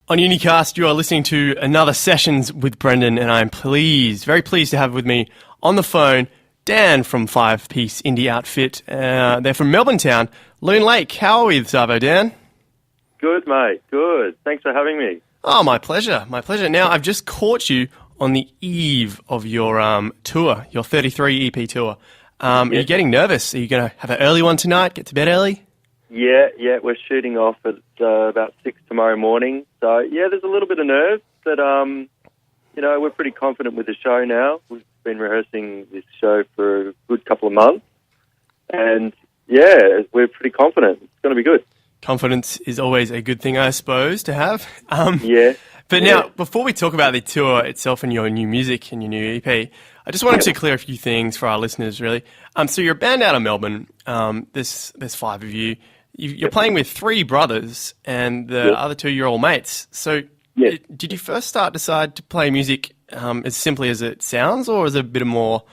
On Unicast, you are listening to another Sessions with Brendan, and I'm very pleased to have with me on the phone Dan from five-piece indie outfit. They're from Melbourne town, Loon Lake. How are we this arvo, Dan? Good, mate. Good. Thanks for having me. Oh, my pleasure. My pleasure. Now, I've just caught you on the eve of your tour, your 33 EP tour. Are you getting nervous? Are you going to have an early one tonight, get to bed early? Yeah, we're shooting off at about 6 tomorrow morning. So, yeah, there's a little bit of nerves, but, we're pretty confident with the show now. We've been rehearsing this show for a good couple of months. And, yeah, we're pretty confident. It's going to be good. Confidence is always a good thing, I suppose, to have. Yeah. But now, before we talk about the tour itself and your new music and your new EP, I just wanted to clear a few things for our listeners, really. So you're a band out of Melbourne. There's five of you. You're playing with three brothers, and the other two, you're all mates. So did you first decide to play music as simply as it sounds, or is it a bit more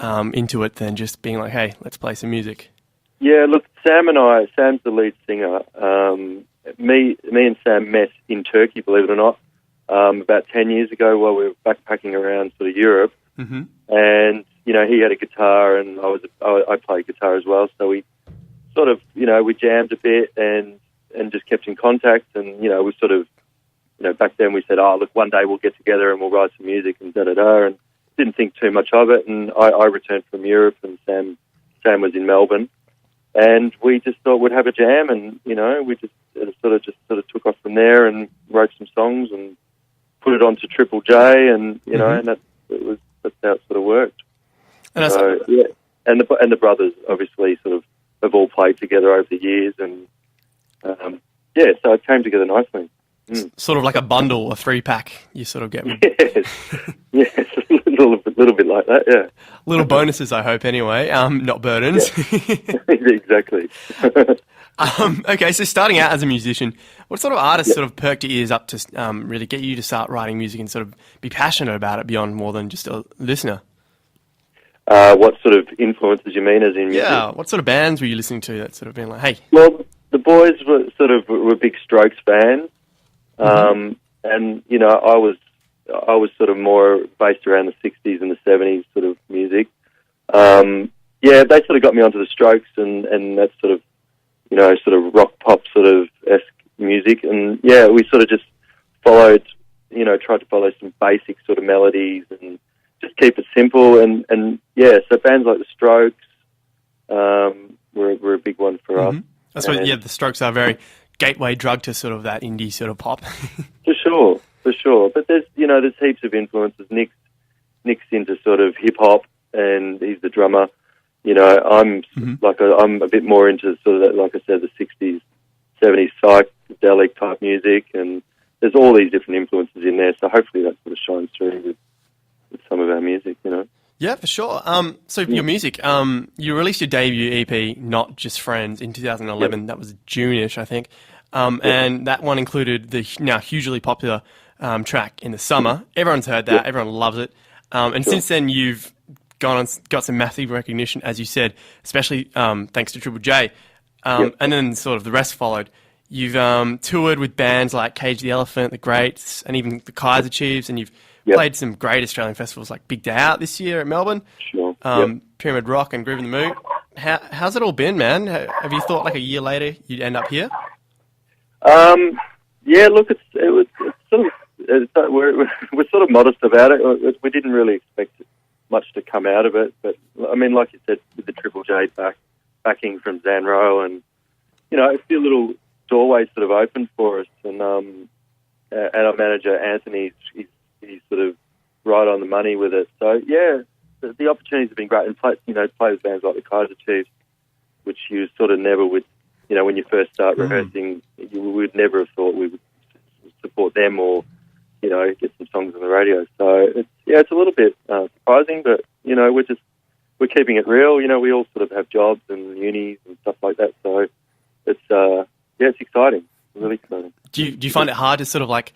into it than just being like, hey, let's play some music? Yeah, look, Sam's the lead singer. Me and Sam met in Turkey, believe it or not, about 10 years ago while we were backpacking around sort of Europe. Mm-hmm. And, he had a guitar and I played guitar as well. So we sort of, we jammed a bit and just kept in contact. And, we sort of, back then we said, oh, look, one day we'll get together and we'll write some music and da-da-da. And didn't think too much of it. And I returned from Europe and Sam was in Melbourne. And we just thought we'd have a jam and, we just sort of took off from there and wrote some songs and put it onto Triple J and, and that's how it sort of worked. And and the brothers obviously sort of have all played together over the years and, so it came together nicely. Sort of like a bundle, a 3-pack you sort of get. Yes, a little bit like that, yeah. Little bonuses, I hope, anyway, not burdens. Yeah. Exactly. Okay, so starting out as a musician, what sort of artists sort of perked your ears up to really get you to start writing music and sort of be passionate about it beyond more than just a listener? What sort of influences you mean as in music? Yeah, what sort of bands were you listening to that sort of been like, hey? Well, the boys were big Strokes fans. And, I was sort of more based around the 60s and the 70s sort of music. They sort of got me onto the Strokes and that sort of, sort of rock pop sort of esque music. And we sort of just followed, tried to follow some basic sort of melodies and just keep it simple. And so bands like the Strokes were a big one for us. I suppose, the Strokes are very gateway drug to sort of that indie sort of pop. For sure. But there's heaps of influences. Nick's into sort of hip hop, and he's the drummer. I'm I'm a bit more into sort of that, like I said, the 60s, 70s psychedelic type music, and there's all these different influences in there. So hopefully that sort of shines through with some of our music, Yeah, for sure. So your music, you released your debut EP, Not Just Friends, in 2011. Yep. That was June-ish, I think. And that one included the now hugely popular track In the Summer. Everyone's heard that. Yep. Everyone loves it. And since then, you've got some massive recognition, as you said, especially thanks to Triple J. And then sort of the rest followed. You've toured with bands like Cage the Elephant, The Greats, and even the Kaiser Chiefs, and you've played some great Australian festivals like Big Day Out this year at Melbourne, Pyramid Rock and Groove in the Moon. How's it all been, man? Have you thought like a year later you'd end up here? Look, we're sort of modest about it. We didn't really expect much to come out of it, but I mean, like you said, with the Triple J backing from Zanro, and a few little doorways sort of opened for us, and our manager Anthony, he's sort of right on the money with it. So the opportunities have been great, and play with bands like the Kaiser Chiefs, which you sort of never would. When you first start rehearsing, you would never have thought we would support them or, get some songs on the radio. So it's a little bit surprising, but we're keeping it real. We all sort of have jobs and unis and stuff like that. So it's exciting, really exciting. Do you find it hard to sort of like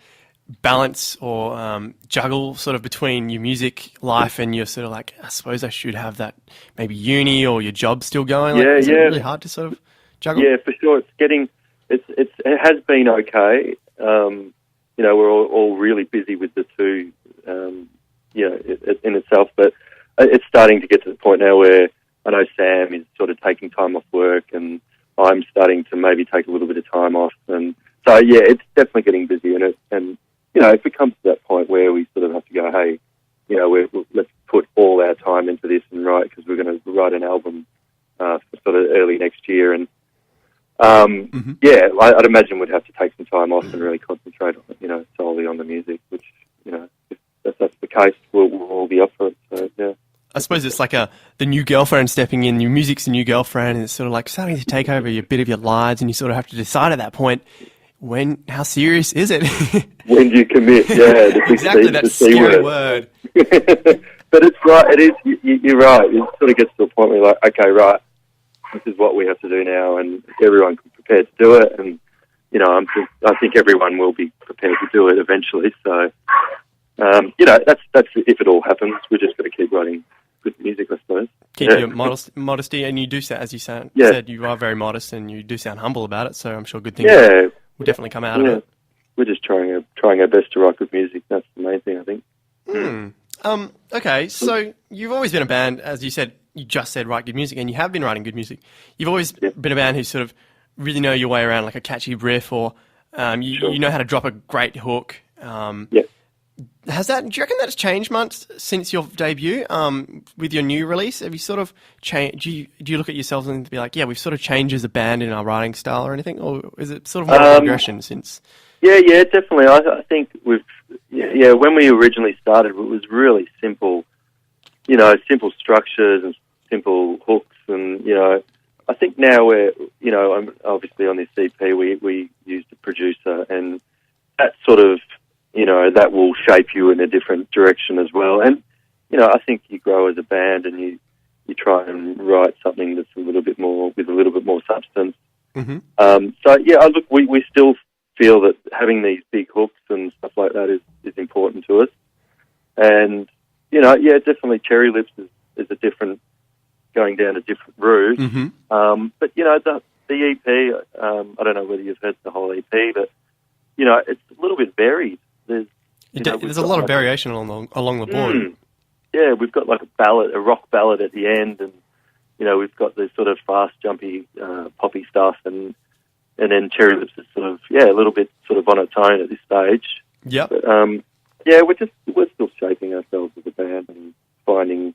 balance or juggle sort of between your music life and your sort of like, I suppose I should have that maybe uni or your job still going? Is it really hard to sort of juggle? Yeah, for sure. It has been okay. we're all really busy with the two, in itself. But it's starting to get to the point now where I know Sam is sort of taking time off work, and I'm starting to maybe take a little bit of time off. And so, yeah, it's definitely getting busy. And if it comes to that point where we sort of have to go, hey, let's put all our time into this and write, because we're going to write an album for sort of early next year. And I'd imagine we'd have to take some time off and really concentrate on solely on the music, which, if that's the case, we'll all be up for it. So, yeah. I suppose it's like the new girlfriend stepping in. Your music's the new girlfriend, and it's sort of like starting to take over a bit of your lives, and you sort of have to decide at that point, how serious is it? When do you commit? Yeah, exactly, that scary word. But it's right. It is. You're right. It sort of gets to a point where you're like, okay, right, this is what we have to do now, and everyone can prepare to do it. And I think everyone will be prepared to do it eventually. So, that's if it all happens. We're just going to keep writing good music, I suppose. Keep your modesty, and you do sound, as you said, you are very modest, and you do sound humble about it. So I'm sure good things will definitely come out of it. We're just trying our best to write good music. That's the main thing, I think. Okay, so you've always been a band, as you said. You just said write good music, and you have been writing good music. You've always been a band who sort of really know your way around like a catchy riff, or you know how to drop a great hook. Do you reckon that's changed much since your debut? With your new release, have you sort of changed? Do you look at yourselves and be like, yeah, we've sort of changed as a band in our writing style or anything, or is it sort of more progression since? Yeah, definitely. I think when we originally started, it was really simple, simple structures and simple hooks, and I think now we're, obviously on this EP we used a producer, and that sort of, that will shape you in a different direction as well. And, I think you grow as a band, and you try and write something that's with a little bit more substance. Mm-hmm. Look, we still feel that having these big hooks and stuff like that is important to us. And, definitely Cherry Lips is a different, going down a different route. Mm-hmm. But, the EP, I don't know whether you've heard the whole EP, but, it's a little bit varied. There's a lot of variation along the board. Yeah, we've got like a rock ballad at the end, and, we've got this sort of fast, jumpy, poppy stuff, and then Cherry Lips is sort of, a little bit sort of on its own at this stage. Yeah. But, we're still shaping ourselves as a band and finding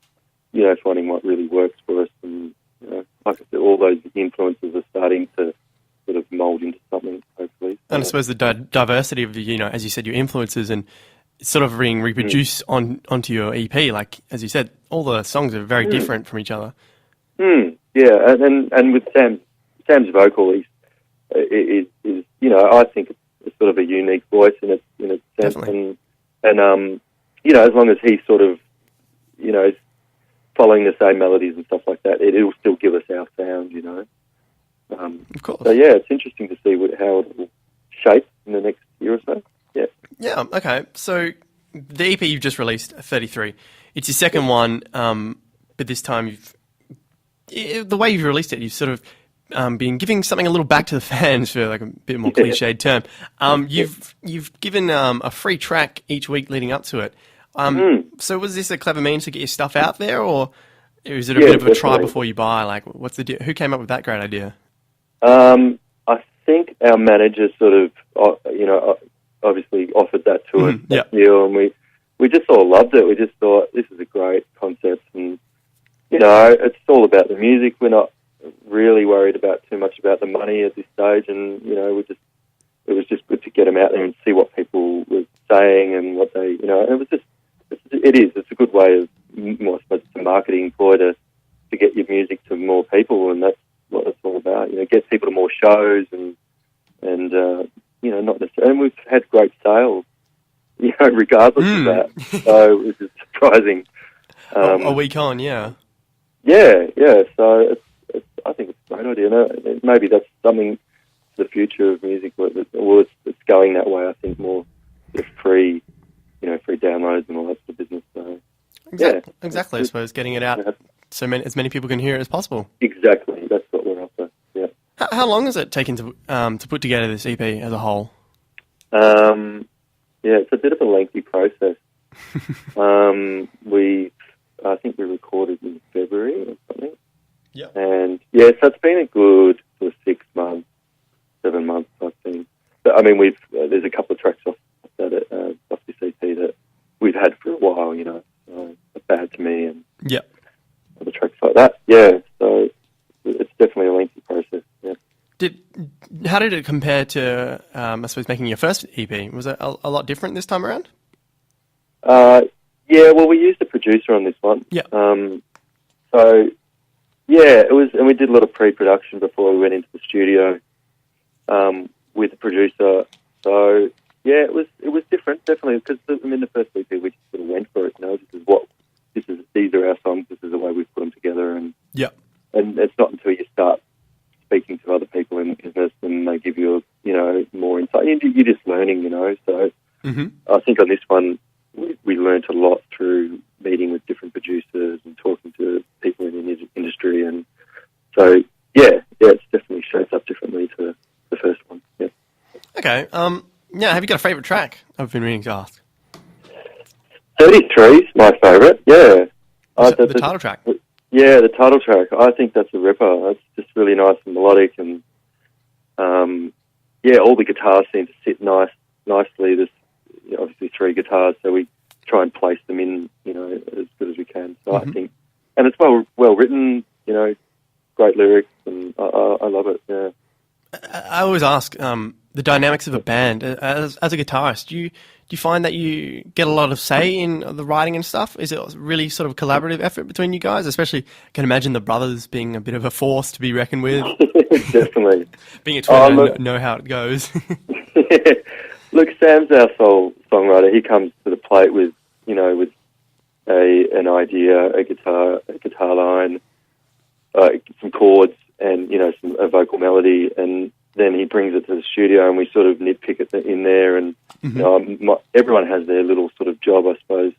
what really works for us. And, like I said, all those influences are starting to sort of mould into something, hopefully. And I suppose the diversity of the, as you said, your influences and sort of being reproduced onto your EP. Like, as you said, all the songs are very different from each other. Yeah, and with Sam's vocal, is I think it's sort of a unique voice in its sense. Definitely. And as long as he's sort of, following the same melodies and stuff like that, it'll still give us our sound, Of course. So, it's interesting to see how it will shape in the next year or so. Yeah. Yeah, okay. So the EP you've just released, 33, it's your second one, but this time the way you've released it, you've sort of been giving something a little back to the fans, for like a bit more cliched term. You've given a free track each week leading up to it. So was this a clever means to get your stuff out there, or is it a bit of a try before you buy? Like, what's the deal? Who came up with that great idea? I think our manager sort of, obviously offered that to us, that deal, and we just all loved it. We just thought, this is a great concept, and, it's all about the music. We're not really worried about too much about the money at this stage, and, it was just good to get them out there and see what people were saying and what they, it's a good way of, I suppose it's a marketing ploy to get your music to more people, and that's what it's all about. Get people to more shows, and not necessarily. And we've had great sales, regardless of that. So it was surprising. A week on, yeah. Yeah. So I think it's a great idea. Maybe that's something for the future of music, or it's going that way. I think more sort of free downloads and all that sort of business. So, exactly. I suppose getting it out so as many people can hear it as possible. Exactly. That's what we're after. Yeah. How long has it taken to put together this EP as a whole? it's a bit of a lengthy process. I think we recorded in February or something. Yeah. And so it's been a good sort of 6 months, 7 months, I think. But I mean, there's a couple of tracks off this EP that we've had for a while, Bad to Me and other tracks like that. Yeah, so it's definitely a lengthy process. Yeah. How did it compare to, I suppose, making your first EP? Was it a lot different this time around? Well, we used a producer on this one. Yeah. It was, and we did a lot of pre-production before we went into the studio with the producer. So it was different, definitely, because the first EP we just sort of went for it. These are our songs. This is the way we put them together, and it's not until you start speaking to other people in the business and they give you more insight. You're just learning, So I think on this one we learnt a lot through meeting with different producers and talking to people in the industry, and so it's definitely shaped up differently to the first one. Yeah. Okay. Have you got a favourite track? I've been meaning to ask. 33 is my favourite. Yeah. The title track. Yeah, the title track. I think that's a ripper. It's just really nice and melodic, and all the guitars seem to sit nicely. There's obviously 3 guitars, so we try and place them in, as good as we can. So I think, and it's well written, great lyrics, and I love it. Yeah. I always ask the dynamics of a band. As a guitarist, do you find that you get a lot of say in the writing and stuff? Is it really sort of a collaborative effort between you guys? Especially, I can imagine the brothers being a bit of a force to be reckoned with. Definitely. Being a twin, I know how it goes. Look, Sam's our sole songwriter. He comes to the plate with an idea, a guitar line, some chords, and a vocal melody, and then he brings it to the studio, and we sort of nitpick it in there. And everyone has their little sort of job, I suppose.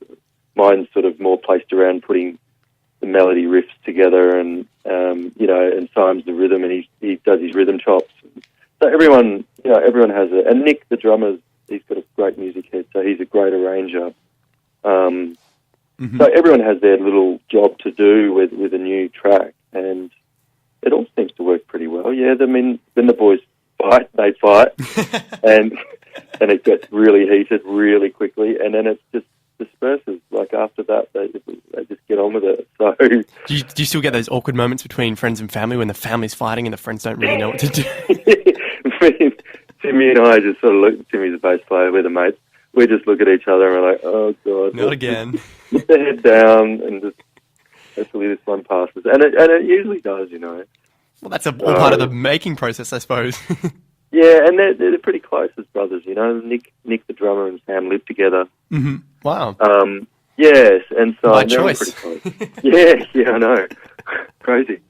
Mine's sort of more placed around putting the melody riffs together, and and Simon's the rhythm, and he does his rhythm chops. So everyone has it. And Nick, the drummer, he's got a great music head, so he's a great arranger. So everyone has their little job to do with a new track, and it all seems to work pretty well. Yeah, I mean, then the boys fight, and it gets really heated really quickly, and then it just disperses. Like after that, they just get on with it. So do you still get those awkward moments between friends and family when the family's fighting and the friends don't really know what to do? Timmy and I just sort of look. Timmy's a bass player. We're the mates. We just look at each other and we're like, oh god, not again. Put the head down and just hopefully this one passes, and it usually does, Well, that's all part of the making process, I suppose. Yeah, and they're pretty close as brothers, Nick the drummer and Sam live together. Mm-hmm. Wow. Yes, and so by they're all choice. pretty close. yeah, I know. Crazy.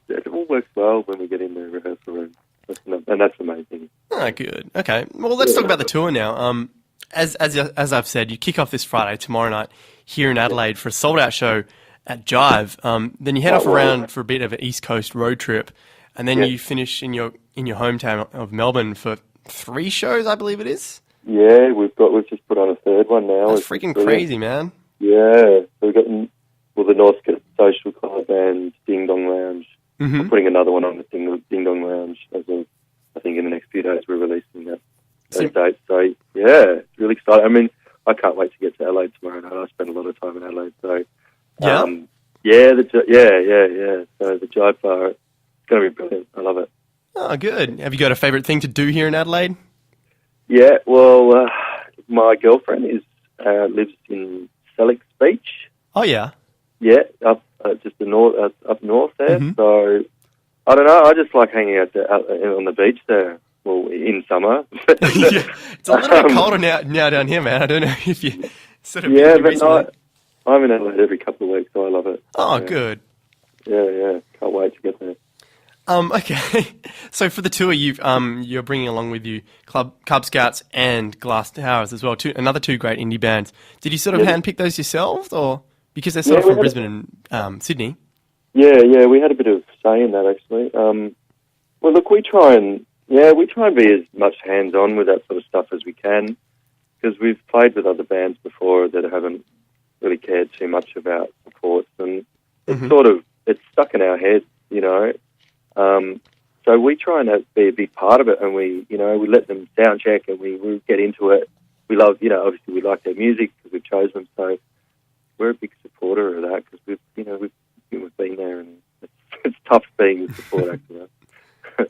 It all works well when we get in the rehearsal room, and that's the main thing. Oh, good. Okay. Well, let's talk about the tour now. As I've said, you kick off this Friday, tomorrow night, here in Adelaide for a sold-out show at Jive. Then you head off around for a bit of an East Coast road trip, and then you finish in your hometown of Melbourne for 3 shows, I believe it is. Yeah, we've just put on a 3rd one now. That's freaking crazy, man. Yeah, so we've got the North Social Club and Ding Dong Lounge. We're putting another one on the Ding Dong Lounge I think in the next few days we're releasing those dates. So yeah, it's really exciting. I mean, I can't wait to get to Adelaide tomorrow night. I spend a lot of time in Adelaide, so So the Jive Bar, it's going to be brilliant. I love it. Oh, good. Have you got a favourite thing to do here in Adelaide? Yeah, well, my girlfriend lives in Sellex Beach. Oh yeah. Yeah, up just up north there. So I don't know. I just like hanging out on the beach there. Well, in summer. It's a little bit colder now down here, man. I don't know if you sort of I'm in Adelaide every couple of weeks, so I love it. Oh, good. Yeah. Can't wait to get there. Okay. So for the tour, you're bringing along with you Cub Scouts and Glass Towers as well. Another 2 great indie bands. Did you sort of handpick those yourselves, or because they're sort of from Brisbane and Sydney? Yeah. We had a bit of say in that actually. Well, look, we try and Yeah, we try and be as much hands-on with that sort of stuff as we can, because we've played with other bands before that haven't really cared too much about reports, and it's stuck in our heads, you know. So we try and be a big part of it, and we let them sound check, and we get into it. We love, obviously we like their music because we've chosen them, so we're a big supporter of that because we've been there, and it's tough being the support act of that.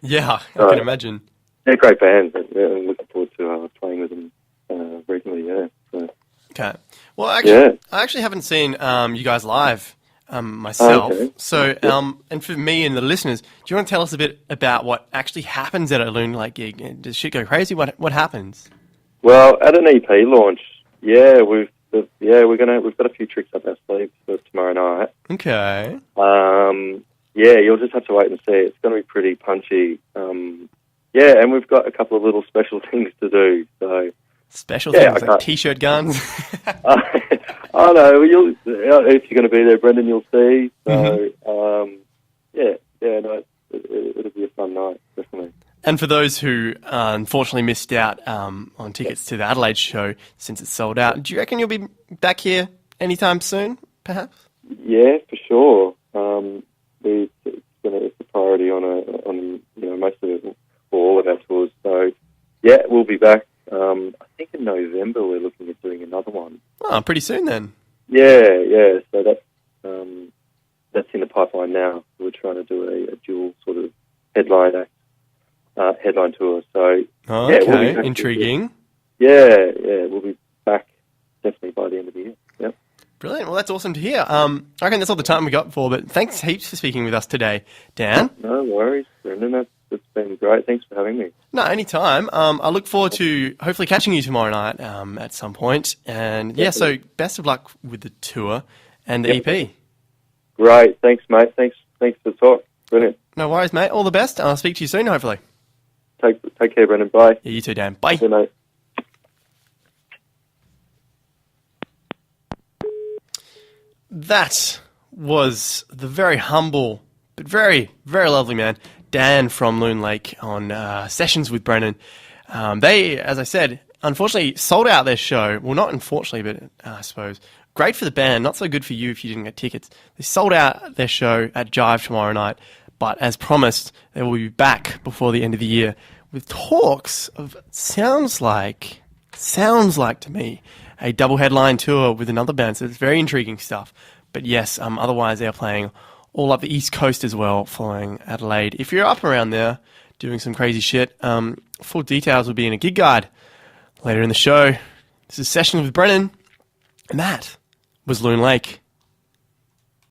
Yeah, I can imagine. They're great bands. I'm looking forward to playing with them regularly. Yeah. So. Okay. Well, I actually haven't seen you guys live myself. Okay. So, and for me and the listeners, do you want to tell us a bit about what actually happens at a Loon Lake gig? Does shit go crazy? What happens? Well, at an EP launch, we've got a few tricks up our sleeves for tomorrow night. Okay. You'll just have to wait and see. It's going to be pretty punchy. And we've got a couple of little special things to do. So special things like t-shirt guns. I know. If you're going to be there, Brendan, you'll see. So it'll be a fun night, definitely. And for those who unfortunately missed out on tickets to the Adelaide show since it's sold out, do you reckon you'll be back here anytime soon, perhaps? Yeah, for sure. It's a priority on most of it, all of our tours. So we'll be back. I think in November we're looking at doing another one. Oh, pretty soon then. Yeah. So that's in the pipeline now. We're trying to do a dual sort of headline tour. So okay, we'll be intriguing. We'll be back definitely by the end of the year. Yep. Brilliant. Well, that's awesome to hear. I reckon that's all the time we got for, but thanks heaps for speaking with us today, Dan. No worries, Brendan. It's been great. Thanks for having me. No, anytime. I look forward to hopefully catching you tomorrow night at some point. And so best of luck with the tour and the EP. Great. Thanks, mate. Thanks for the talk. Brilliant. No worries, mate. All the best. I'll speak to you soon, hopefully. Take care, Brendan. Bye. Yeah, you too, Dan. Bye. See you, mate. That was the very humble but very, very lovely man, Dan from Loon Lake on Sessions with Brennan. They, as I said, unfortunately sold out their show. Well, not unfortunately, but I suppose. Great for the band, not so good for you if you didn't get tickets. They sold out their show at Jive tomorrow night, but as promised, they will be back before the end of the year with talks of, sounds like to me, a double headline tour with another band. So it's very intriguing stuff. But yes, otherwise they're playing all up the East Coast as well, following Adelaide. If you're up around there doing some crazy shit, full details will be in a gig guide later in the show. This is Session with Brennan, and that was Loon Lake.